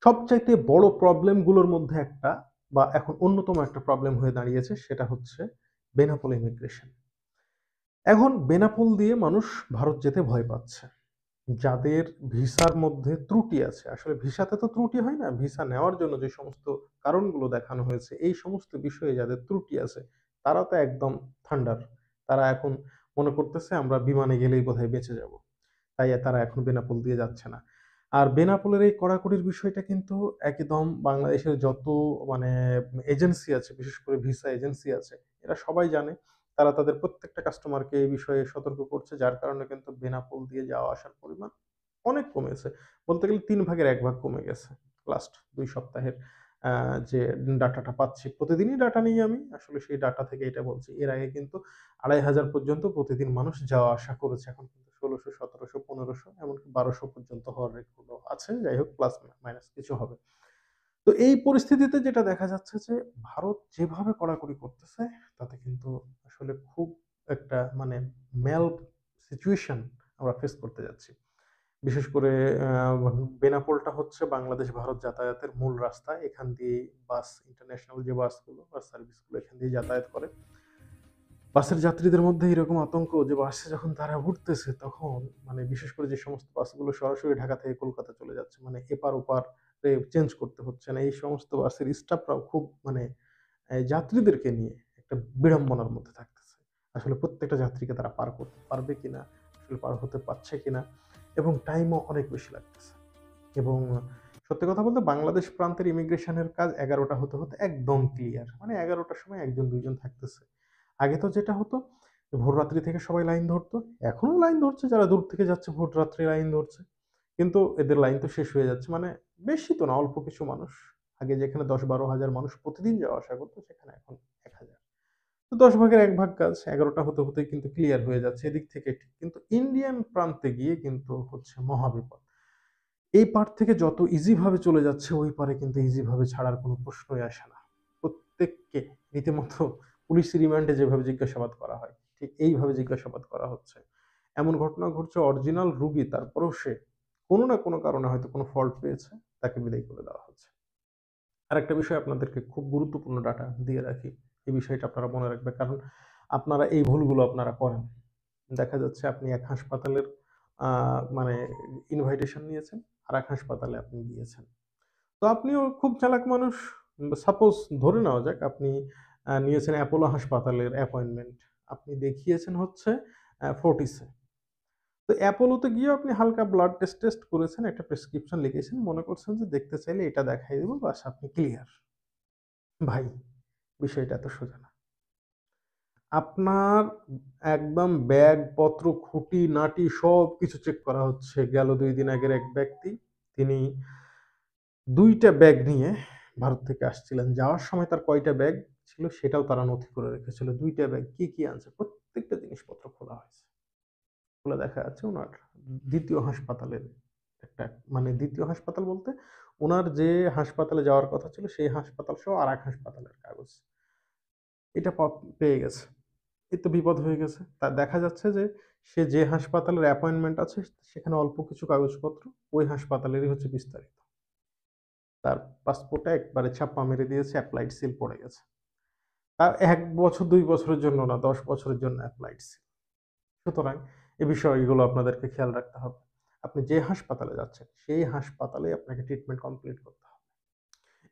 সবচাইতে বড় প্রবলেমগুলোর মধ্যে একটা বা এখন অন্যতম একটা প্রবলেম হয়ে দাঁড়িয়েছে সেটা হচ্ছে বেনাপোল ইমিগ্রেশন। এখন বেনাপোল দিয়ে মানুষ ভারত যেতে ভয় পাচ্ছে। যাদের ভিসার মধ্যে ত্রুটি আছে, আসলে ভিসাতে তো ত্রুটি হয় না, ভিসা নেওয়ার জন্য যে সমস্ত কারণগুলো দেখানো হয়েছে, এই সমস্ত বিষয়ে যাদের ত্রুটি আছে, তারা তো একদম থান্ডার। তারা এখন মনে করতেছে আমরা বিমানে গেলেই বোধহয় বেঁচে যাব। তাই তারা এখন বেনাপোল দিয়ে যাচ্ছে না। আর বেনাপোলের এই কড়াকড়ির বিষয়টা কিন্তু একদম বাংলাদেশের যত মানে এজেন্সি আছে, বিশেষ করে ভিসা এজেন্সি আছে, এরা সবাই জানে। তারা তাদের প্রত্যেকটা কাস্টমারকে এই বিষয়ে সতর্ক করছে, যার কারণে কিন্তু বেনাপোল দিয়ে যাওয়া আসার পরিমাণ অনেক কমেছে। বলতে গেলে ৩ ভাগের ১ ভাগ কমে গেছে। লাস্ট ২ সপ্তাহের যে ডাটাটা পাচ্ছি। প্রতিদিনই ডাটা নিই আমি। আসলে সেই ডাটা থেকে এটা বলছি। এর আগে কিন্তু ২,৫০০ পর্যন্ত প্রতিদিন মানুষ যাওয়া আসা করেছে। এখন কিন্তু ১৬০০, ১৭০০, ১৫০০ এমনকি ১২০০ পর্যন্ত হওয়ার রেটগুলো আছে। যাই হোক প্লাস মাইনাস কিছু হবে। তো এই পরিস্থিতিতে যেটা দেখা যাচ্ছে যে ভারত যেভাবে কড়াকড়ি করতেছে তাতে কিন্তু আসলে খুব একটা মানে ম্যাল সিচুয়েশন আমরা ফেস করতে যাচ্ছি। বিশেষ করে আ বেনাপোলটা হচ্ছে বাংলাদেশ-ভারত যাতায়াতের মূল রাস্তা। এখান দিয়েই বাস, ইন্টারন্যাশনাল যে বাসগুলো, বাস সার্ভিসগুলো এখান দিয়ে যাতায়াত করে। বাসের যাত্রীদের মধ্যে এরকম আতঙ্ক যে বাসে যখন তারা উঠতেছে তখন মানে বিশেষ করে যে সমস্ত বাসগুলো সরাসরি ঢাকা থেকে কলকাতা চলে যাচ্ছে, মানে এপার ওপার চেঞ্জ করতে হচ্ছে না। এই সমস্ত বাসের স্টাফরাও খুব মানে যাত্রীদেরকে নিয়ে একটা বিড়ম্বনার মধ্যে থাকতেছে। আসলে প্রত্যেকটা যাত্রীকে তারা পার করতে পারবে কিনা, আসলে পার হতে পারছে কিনা, এবং টাইমও অনেক বেশি লাগতেছে। এবং সত্যি কথা বলতে বাংলাদেশ প্রান্তের ইমিগ্রেশনের কাজ ১১টা হতে, হতে একদম ক্লিয়ার। মানে ১১টার সময় ১ জন ২ জন থাকতেছে। আগে তো যেটা হতো ভোররাত্রি থেকে সবাই লাইন ধরতো। এখনো লাইন ধরছে, যারা দূর থেকে যাচ্ছে ভোররাত্রে লাইন ধরছে। কিন্তু এদের লাইন তো শেষ হয়ে যাচ্ছে। মানে বেশি তো না, অল্প কিছু মানুষ। আগে যেখানে ১০-১২ হাজার মানুষ প্রতিদিন যাওয়া আসা করত সেখানে এখন ১,০০০। তো ১০ ভাগের ১ ভাগ কাজ ১১টা হতে, হতেই কিন্তু ক্লিয়ার হয়ে যাচ্ছে। এদিক থেকে ঠিক। কিন্তু ইন্ডিয়ান প্রান্তে গিয়ে কিন্তু হচ্ছে মহাবিপদ। এই পার থেকে যত ইজি ভাবে চলে যাচ্ছে ওই পারে কিন্তু ইজি ভাবে ছাড়ার কোনো প্রশ্নই আসে না। প্রত্যেককে রীতিমতো পুলিশ রিমান্ডে যেভাবে জিজ্ঞাসাবাদ করা হয়, ঠিক এইভাবে জিজ্ঞাসাবাদ করা হচ্ছে। এমন ঘটনা ঘটছে অরিজিনাল রুগী, তারপরেও সে কোনো না কোনো কারণে হয়তো কোনো ফল্ট পেয়েছে, তাকে বিদায় করে দেওয়া হচ্ছে। আরেকটা বিষয় আপনাদেরকে খুব গুরুত্বপূর্ণ ডাটা দিয়ে রাখি। এই বিষয়টা আপনারা মনে রাখবেন। কারণ আপনারা এই ভুলগুলো আপনারা করেন। দেখা যাচ্ছে আপনি এক হাসপাতালের আ মানে ইনভাইটেশন নিয়েছেন, আরেক হাসপাতালে আপনি গিয়েছেন। তো আপনিও খুব চালাক মানুষ। সাপোজ ধরে নেওয়া যাক আপনি নিয়েছেন অ্যাপোলো হাসপাতালের অ্যাপয়েন্টমেন্ট। আপনি দেখিয়েছেন হচ্ছে ফোর্টিসে। তো অ্যাপোলোতে গিয়েও আপনি হালকা ব্লাড টেস্ট করেছেন, একটা প্রেসক্রিপশন লিখেছেন। মনে করছেন যে দেখতে চাইলে এটা দেখাই দিব, বাস আপনি ক্লিয়ার। ভাই, বিষয়টা এত সোজা না। আপনার একদম ব্যাগপত্র খুঁটিনাটি সবকিছু চেক করা হচ্ছে। গেল ২ দিন আগের এক ব্যক্তি, তিনি ২ টা ব্যাগ নিয়ে ভারত থেকে আসছিলেন। যাওয়ার সময় তার কয়টা ব্যাগ ছিল সেটাও তারা নথি করে রেখেছিল। ২ টা ব্যাগ কি, কি আনছে প্রত্যেকটা জিনিসপত্র খোলা হয়েছে। খুলে দেখা যাচ্ছে উনার ২য় হাসপাতালের একটা, মানে ২য় হাসপাতাল বলতে উনার যে হাসপাতালে যাওয়ার কথা ছিল সেই হাসপাতাল সহ আরেক হাসপাতালের কাগজ। এটা পেয়ে গেছে। এই তো বিপদ হয়ে গেছে। তা দেখা যাচ্ছে যে সে যে হাসপাতালের অ্যাপয়েন্টমেন্ট আছে সেখানে অল্প কিছু কাগজপত্র, ওই হাসপাতালেরই হচ্ছে বিস্তারিত। তার পাসপোর্টে একবারে ছাপ্পা মেরে দিয়েছে, এপ্লাইড সিল পড়ে গেছে। ১ বছর ২ বছরের জন্য না, ১০ বছরের জন্য এপ্লাইড সিল। সুতরাং এই বিষয়গুলো আপনাদেরকে খেয়াল রাখতে হবে। আপনি যে হাসপাতালে যাচ্ছেন সেই হাসপাতালেই আপনাকে ট্রিটমেন্ট কমপ্লিট করতে হবে।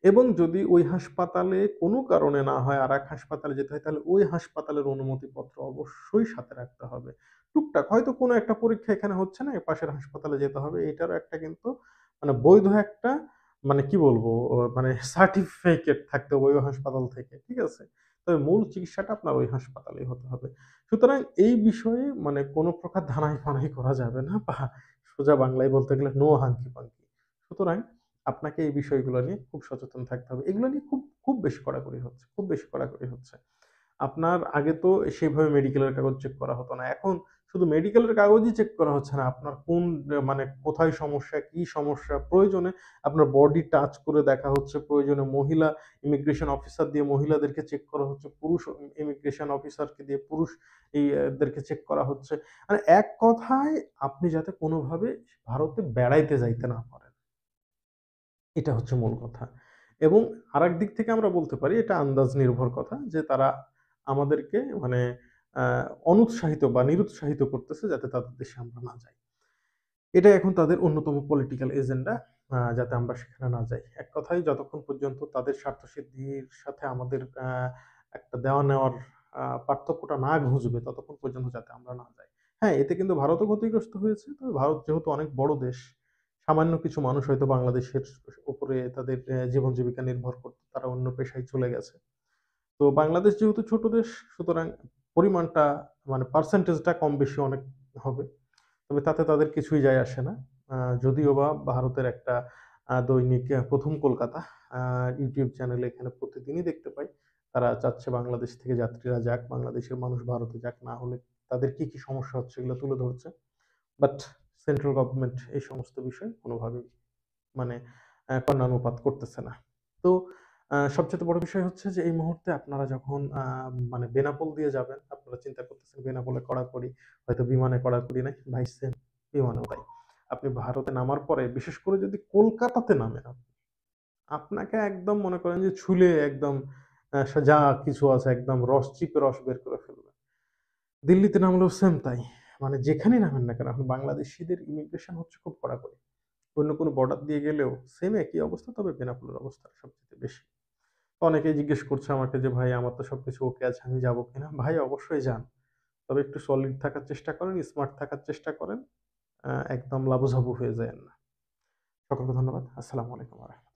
এবং যদি ওই হাসপাতালে কোনো কারণে না হয় আরেক হাসপাতালে যেতে হয়, তাহলে ওই হাসপাতালের অনুমতিপত্র অবশ্যই সাথে রাখতে হবে। টুকটাক হয়তো কোনো একটা পরীক্ষা এখানে হচ্ছে না, পাশের হাসপাতালে যেতে হবে। এটারও একটা কিন্তু মানে বৈধ একটা, মানে কি বলবো, মানে সার্টিফিকেট থাকতে হবে ওই হাসপাতাল থেকে। ঠিক আছে? তবে মূল চিকিৎসাটা আপনার ওই হাসপাতালেই হতে হবে। সুতরাং এই বিষয়ে মানে কোনো প্রকার ধানাই-পানাই করা যাবে না, বা সোজা বাংলায় বলতে গেলে নো হাঙ্কি-পাঙ্কি। সুতরাং আপনাকে এই বিষয়গুলো নিয়ে খুব সচেতন থাকতে হবে। এগুলো নিয়ে খুব বেশি কড়াকড়ি হচ্ছে। খুব বেশি কড়াকড়ি হচ্ছে। আপনার আগে তো সেভাবে মেডিকেলের কাগজ চেক করা হতো না। এখন শুধু মেডিকেলের কাগজই চেক করা হচ্ছে না। আপনার কোন মানে কোথায় সমস্যা, কি সমস্যা, প্রয়োজনে আপনার বডি টাচ করে দেখা হচ্ছে। প্রয়োজনে মহিলা ইমিগ্রেশন অফিসার দিয়ে মহিলাদেরকে চেক করা হচ্ছে। পুরুষ ইমিগ্রেশন অফিসারকে দিয়ে পুরুষ দেরকে চেক করা হচ্ছে। মানে এক কথায় আপনি যাতে কোনোভাবে ভারতে বেড়াইতে যাইতে না পারেন। এটা হচ্ছে মূল কথা। এবং আরেক দিক থেকে আমরা বলতে পারি এটা আন্দাজ নির্ভর কথা যে তারা আমাদেরকে মানে আ অনুৎসাহিত বা নিরুৎসাহিত করতেছে যাতে তাদের দেশে আমরা না যাই। এটাই এখন তাদের অন্যতম পলিটিক্যাল এজেন্ডা যাতে আমরা সেখানে না যাই। এক কথায় যতক্ষণ পর্যন্ত তাদের স্বার্থসিদ্ধির সাথে আমাদের একটা দেওয়া-নেওয়ার পার্থক্যটা না ঘুচবে ততক্ষণ পর্যন্ত যাতে আমরা না যাই। হ্যাঁ, এতে কিন্তু ভারতও ক্ষতিগ্রস্ত হয়েছে। তবে ভারত যেহেতু অনেক বড় দেশ, সামান্য কিছু মানুষ হয়তো বাংলাদেশের উপরে তাদের জীবন জীবিকা নির্ভর করত। তারা অন্য পেশায় চলে গেছে। তো বাংলাদেশ যেহেতু ছোট দেশ সুতরাং পরিমাণটা মানে পার্সেন্টেজটা কম বেশি অনেক হবে। তবে তাতে তাদের কিছুই যায় আসে না। আ যদিও বা ভারতের একটা দৈনিক 'প্রথম কলকাতা' আ ইউটিউব চ্যানেলে এখানে প্রতিদিনই দেখতে পাই। তারা চাচ্ছে বাংলাদেশ থেকে যাত্রীরা যাক, বাংলাদেশের মানুষ ভারতে যাক। না হলে তাদের কি, কি সমস্যা হচ্ছে এগুলো তুলে ধরছে। বাট সেন্ট্রাল গভর্নমেন্ট এই সমস্ত বিষয় কোনোভাবেই মানে কর্ণানুপাত করতেছে না। তো সবচাইতে বড় বিষয় হচ্ছে যে এই মুহূর্তে আপনারা যখন মানে বেনাপোল দিয়ে যাবেন, আপনারা চিন্তা করতেছেন বেনাপোলে কড়াকড়ি, হয়তো বিমানে কড়াকড়ি নাই। ভাই সেম বিমানেও তাই। আপনি ভারতে নামার পরে বিশেষ করে যদি কলকাতাতে নামেন আপনাকে একদম মনে করেন যে ছুলে একদম যা কিছু আছে একদম রস চিপে রস বের করে ফেলবে। দিল্লিতে নামলেও সেম তাই। মানে যেখানেই নামেন না কেন এখন বাংলাদেশীদের ইমিগ্রেশন হচ্ছে খুব কড়াকড়ি। অন্য কোনো বর্ডার দিয়ে গেলেও সেম একই অবস্থা তবে বেনাপোলের অবস্থা সবচাইতে বেশি। তো অনেকেই জিজ্ঞেস করছে আমাকে যে, "ভাই আমার তো সবকিছু ওকে আছে, আমি যাবো কিনা?" ভাই অবশ্যই যান। তবে একটু সলিড থাকার চেষ্টা করেন, স্মার্ট থাকার চেষ্টা করেন। একদম লাবুঝাবু হয়ে যায়েন না। সকলকে ধন্যবাদ। আসসালামু আলাইকুম ওয়া রাহমাতুল্লাহ।